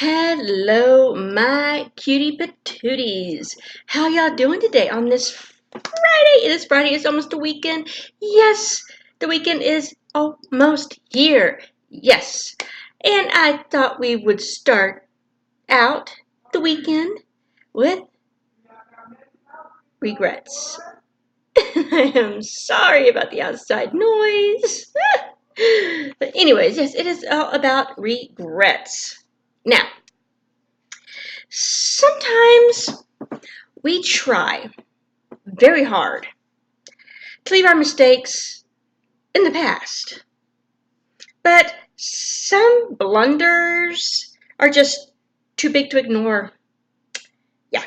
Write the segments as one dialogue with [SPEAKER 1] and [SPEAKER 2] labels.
[SPEAKER 1] Hello, my cutie patooties. How y'all doing today on this Friday? It is Friday. It's almost the weekend. Yes, the weekend is almost here. Yes. And I thought we would start out the weekend with regrets. I am sorry about the outside noise. But anyways, yes, it is all about regrets. Now, sometimes we try very hard to leave our mistakes in the past, but some blunders are just too big to ignore. Yeah.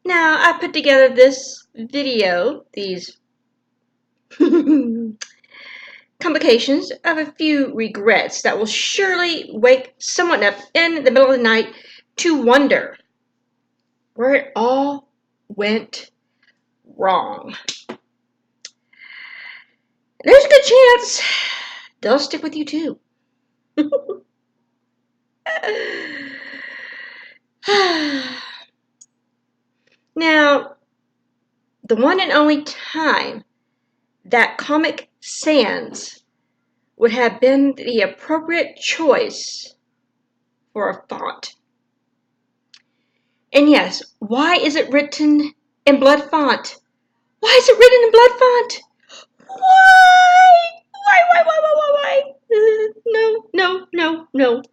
[SPEAKER 1] Now, I put together this video, these complications of a few regrets that will surely wake someone up in the middle of the night to wonder where it all went wrong. There's a good chance they'll stick with you too. Now, the one and only time that Comic Sans would have been the appropriate choice for a font. And yes, why is it written in blood font? Why is it written in blood font? Why? Why? No.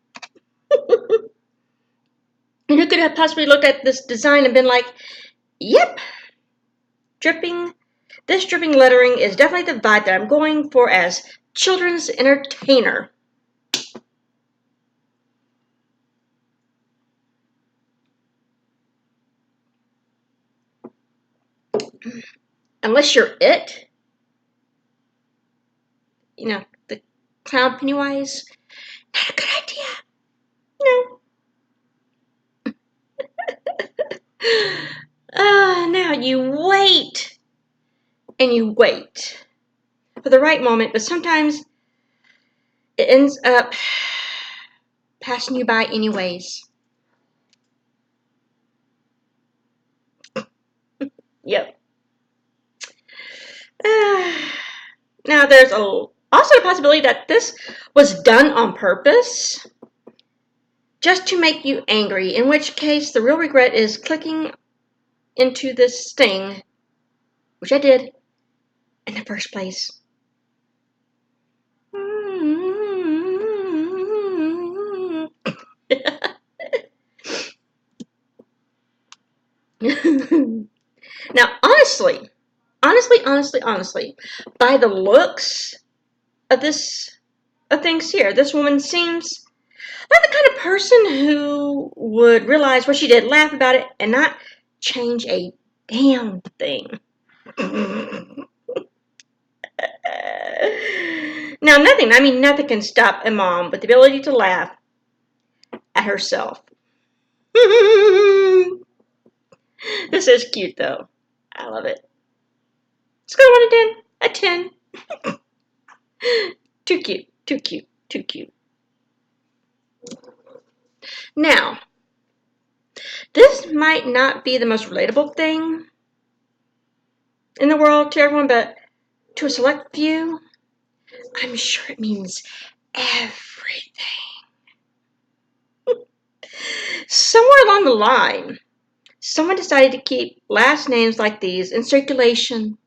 [SPEAKER 1] And who could have possibly looked at this design and been like, yep, this dripping lettering is definitely the vibe that I'm going for as children's entertainer. Unless you're it, the clown Pennywise, not a good idea. No. Now you wait and you wait for the right moment, but sometimes it ends up passing you by anyways. Yep. Now there's also a possibility that this was done on purpose just to make you angry, in which case the real regret is clicking into this thing, which I did in the first place. Now, honestly, by the looks of things here, this woman seems like the kind of person who would realize what she did, laugh about it, and not change a damn thing. Now, nothing can stop a mom with the ability to laugh at herself. This is cute, though. I love it. Let's go 1 to 10. A 10. Too cute. Now, this might not be the most relatable thing in the world to everyone, but to a select few, I'm sure it means everything. Somewhere along the line, someone decided to keep last names like these in circulation,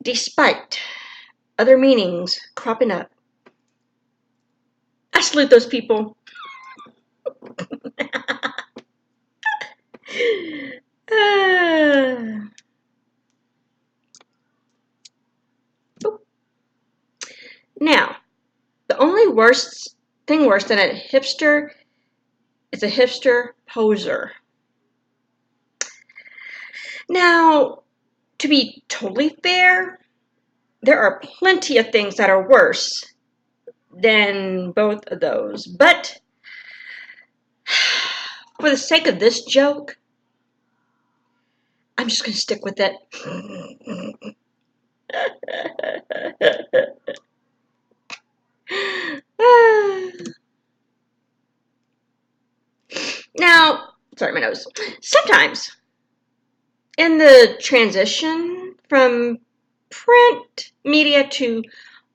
[SPEAKER 1] despite other meanings cropping up. I salute those people. Now, the only thing worse than a hipster is a hipster poser. Now, to be totally fair, there are plenty of things that are worse than both of those. But for the sake of this joke, I'm just going to stick with it. Sorry, my nose. Sometimes in the transition from print media to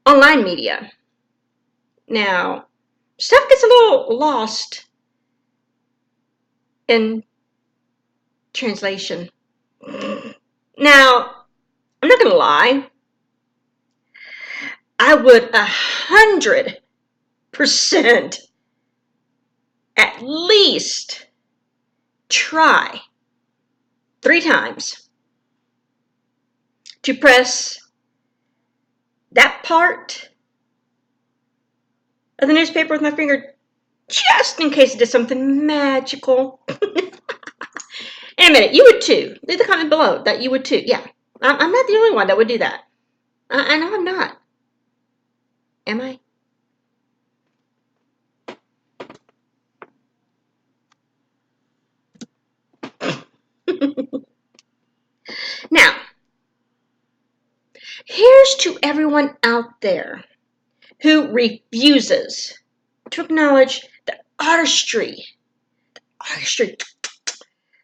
[SPEAKER 1] online media, now stuff gets a little lost in translation. Now, I'm not gonna lie, I would 100% at least try 3 times to press that part of the newspaper with my finger just in case it did something magical. In a minute, you would too. Leave a comment below that you would too. Yeah, I'm not the only one that would do that. I know I'm not. Am I? Now, here's to everyone out there who refuses to acknowledge the artistry,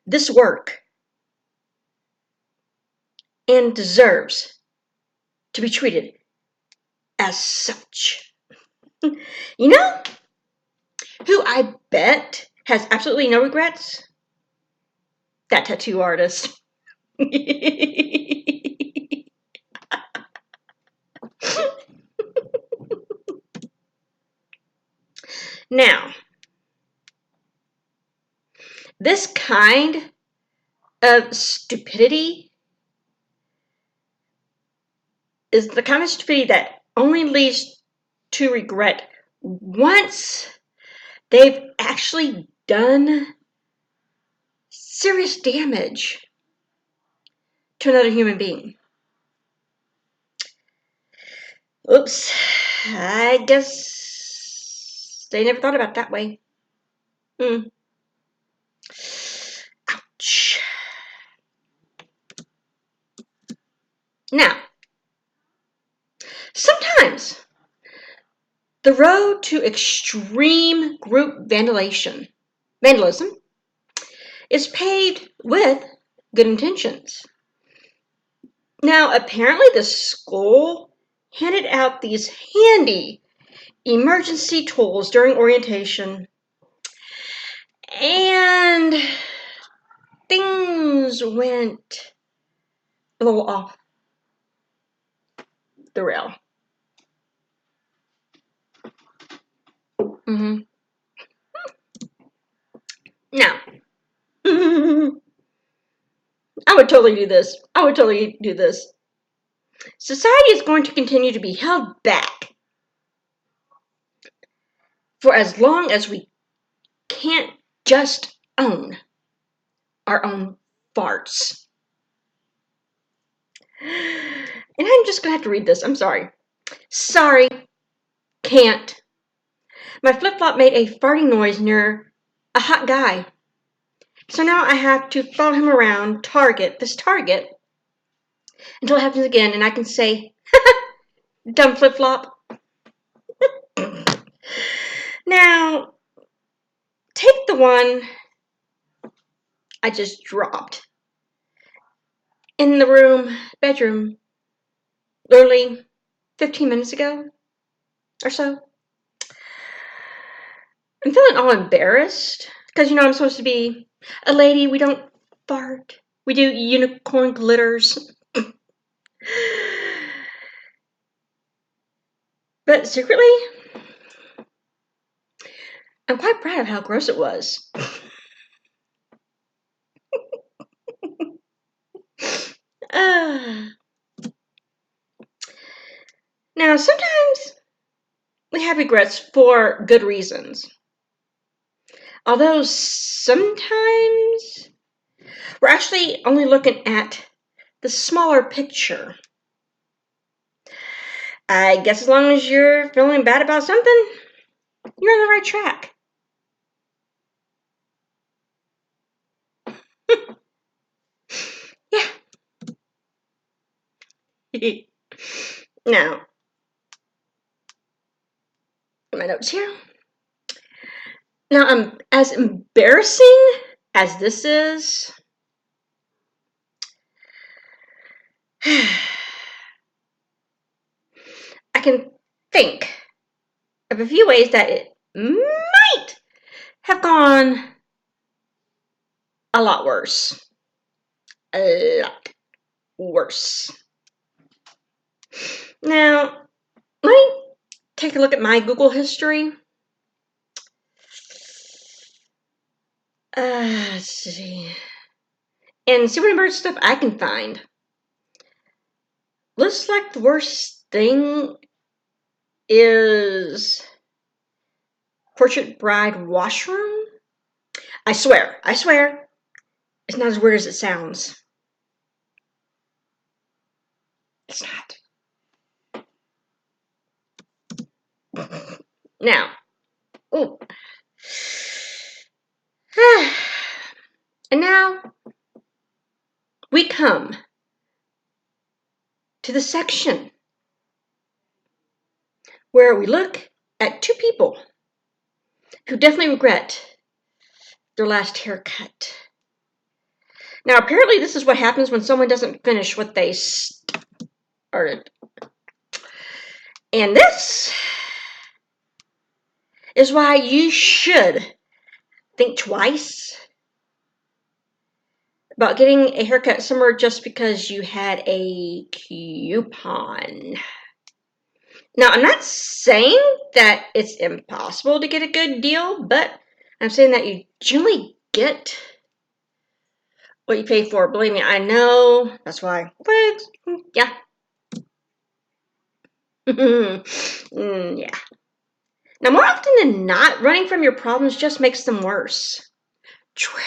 [SPEAKER 1] this work, and deserves to be treated as such. You know who I bet has absolutely no regrets? That tattoo artist. Now, this kind of stupidity is the kind of stupidity that only leads to regret once they've actually done serious damage to another human being. Oops, I guess they never thought about it that way. Ouch. Now, sometimes the road to extreme group vandalism is paved with good intentions. Now, apparently the school handed out these handy emergency tools during orientation, and things went a little off the rail. Now, I would totally do this. Society is going to continue to be held back for as long as we can't just own our own farts. And I'm just going to have to read this. I'm sorry. Sorry, can't. My flip-flop made a farting noise near a hot guy. So now I have to follow him around this target, until it happens again and I can say, dumb flip-flop. Now, take the one I just dropped in the bedroom, literally 15 minutes ago or so. I'm feeling all embarrassed because, I'm supposed to be a lady. We don't fart. We do unicorn glitters. But secretly, I'm quite proud of how gross it was. Now, sometimes we have regrets for good reasons. Although sometimes we're actually only looking at the smaller picture. I guess as long as you're feeling bad about something, you're on the right track. Yeah. Now, my notes here. Now, as embarrassing as this is, I can think of a few ways that it might have gone a lot worse. A lot worse. Now, let me take a look at my Google history. Let's see. And see what emergency stuff I can find. Looks like the worst thing is Portrait Bride washroom. I swear, it's not as weird as it sounds. It's not. Now, ooh. And now we come to the section where we look at two people who definitely regret their last haircut. Now, apparently this is what happens when someone doesn't finish what they started. And this is why you should think twice about getting a haircut somewhere just because you had a coupon. Now, I'm not saying that it's impossible to get a good deal, but I'm saying that you generally get what you pay for. Believe me, I know. That's why. Yeah. Yeah. Now, more often than not, running from your problems just makes them worse. True.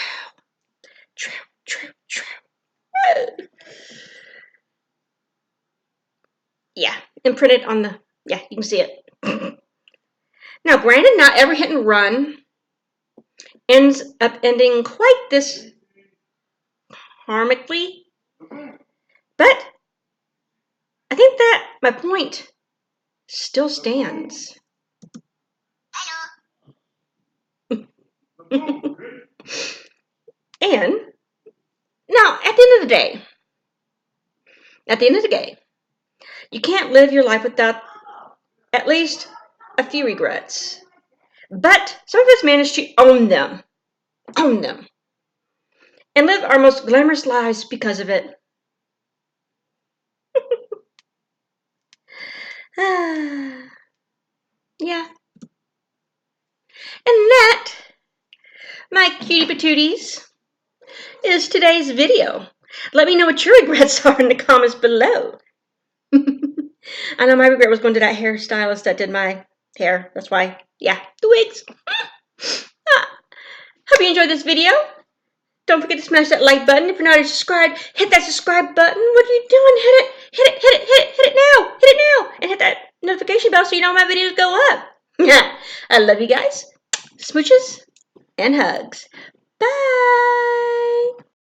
[SPEAKER 1] Yeah, imprinted on the, yeah, you can see it. Now, granted, not every hit and run ends up ending quite this harmically, but I think that my point still stands. And now, at the end of the day, you can't live your life without at least a few regrets. But some of us manage to own them, and live our most glamorous lives because of it. Yeah. And that, my cutie patooties, is today's video. Let me know what your regrets are in the comments below. I know my regret was going to that hairstylist that did my hair. That's why, yeah, the wigs. Hope you enjoyed this video. Don't forget to smash that like button. If you're not subscribed, hit that subscribe button. What are you doing? Hit it now, and hit that notification bell so you know my videos go up. I love you guys. Smooches and hugs. Bye.